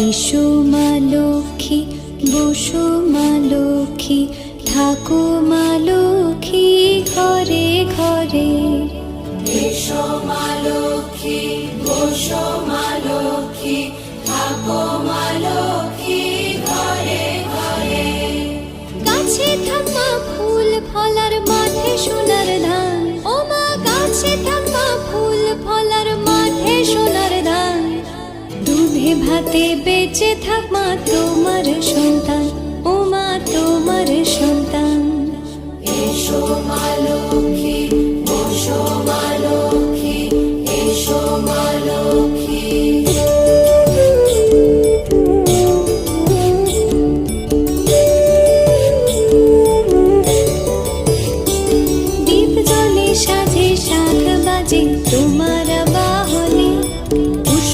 এসো মা লক্ষ্মী, বসো মা লক্ষ্মী, থাকো মা লক্ষ্মী ঘরে ঘরে। এসো মা লক্ষ্মী, বসো মা লক্ষ্মী, থাকো মা লক্ষ্মী ঘরে ঘরে। গাছে থাক মা ফুল ফলার, মাঠে সোনার ধান। ও মা গাছে থাক মা ফুল ফলার, মাঠে সোনার ধান। দুধে ভাতে বেঁচে থাক মা তোমার সন্তান, ও মা তোমার সন্তান। এসো মা লক্ষ্মী, বসো মা লক্ষ্মী,